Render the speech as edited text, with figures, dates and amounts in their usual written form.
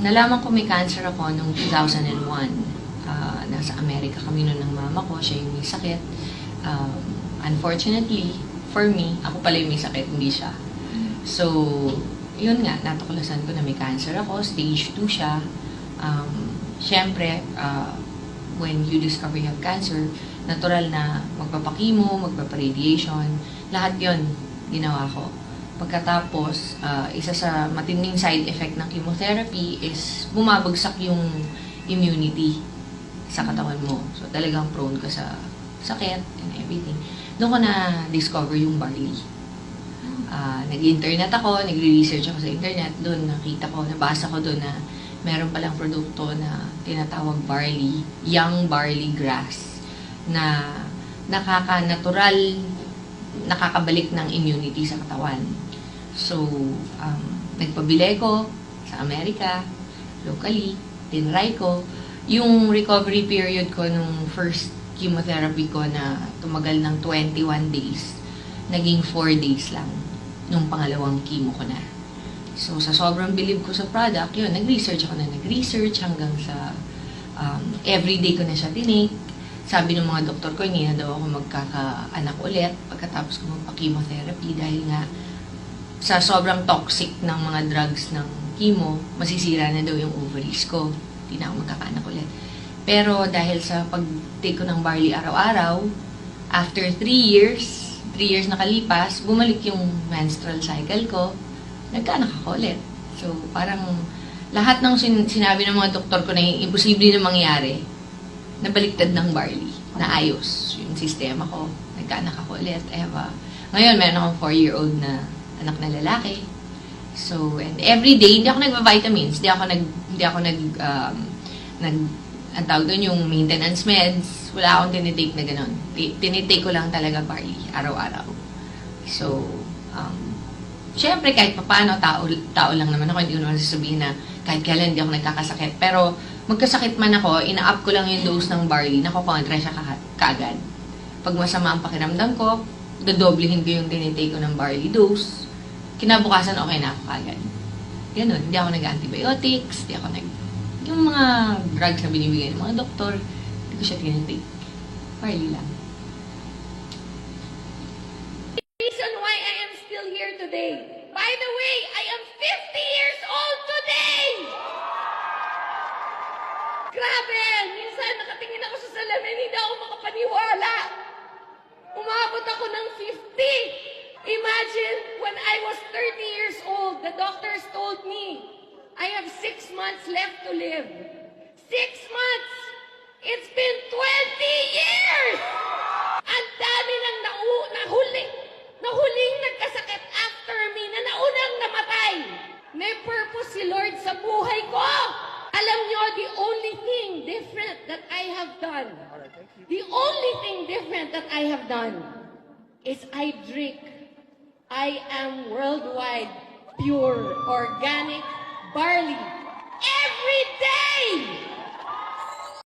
Nalaman ko may cancer ako noong 2001. Nasa Amerika kami noon ng mama ko, siya yung may sakit. Unfortunately, for me, ako pala yung may sakit, hindi siya. So, yun nga, natuklasan ko na may cancer ako, stage 2 siya. Siyempre, when you discover you have cancer, natural na magpapakimo, magpaparadiation, lahat yon ginawa ko. Pagkatapos, isa sa matinding side effect ng chemotherapy is bumabagsak yung immunity sa katawan mo. So, talagang prone ka sa sakit and everything. Doon ko na-discover yung barley. Nag-internet ako, nagre-research ako sa internet. Doon nakita ko, nabasa ko doon na meron palang produkto na tinatawag barley, young barley grass, na nakaka-natural, nakakabalik ng immunity sa katawan. So, nagpabili ko sa Amerika, locally, tinry ko. Yung recovery period ko nung first chemotherapy ko na tumagal ng 21 days, naging 4 days lang nung pangalawang chemo ko na. So, sa sobrang believe ko sa product, yun, nag-research hanggang sa everyday ko na siya tinake. Sabi ng mga doktor ko, hindi na daw ako magkakaanak ulit pagkatapos ko magpa-chemotherapy dahil nga sa sobrang toxic ng mga drugs ng chemo, masisira na daw yung ovaries ko. Hindi na ako magkakaanak ulit. Pero dahil sa pag-take ko ng barley araw-araw, after 3 years nakalipas, bumalik yung menstrual cycle ko, nagkaanak ako ulit. So, parang lahat ng sinabi ng mga doktor ko na imposible na mangyari, nabaliktad ng barley, naayos yung sistema ko, nagkaanak ako ulit. Ngayon, meron akong 4-year-old na anak na lalaki. So, and every day, hindi ako nagpa-vitamins, hindi ako ang tawag doon yung maintenance meds, wala akong tinitake na gano'n. Tinitake ko lang talaga barley, araw-araw. So, syempre kahit paano, tao lang naman ako, hindi ko naman sasabihin na kahit kailan hindi ako nagkakasakit. Pero, magkasakit man ako, ina-up ko lang yung dose ng barley, nakukontra siya kaagad. Pag masama ang pakiramdam ko, dadoblehin ko yung tinitake ko ng barley dose, kinabukasan okay na ako kaagad. Ganun, hindi ako nag-antibiotics, yung mga drugs na binibigay ng mga doktor, hindi ko siya tinitake. Barley lang. Reason why I am still here today. By the way, I am 50 years old today! Grabe! Minsan nakatingin ako sa salamin, hindi ako makapaniwala. Umabot ako ng 50. Imagine, when I was 30 years old, the doctors told me, I have 6 months left to live. 6 months! It's been 20 years! Ang dami ng nahuling nagkasakit after me na naunang namatay. May purpose si Lord sa buhay ko. Alam nyo, the only thing different that I have done, is I drink. I am worldwide pure organic barley every day.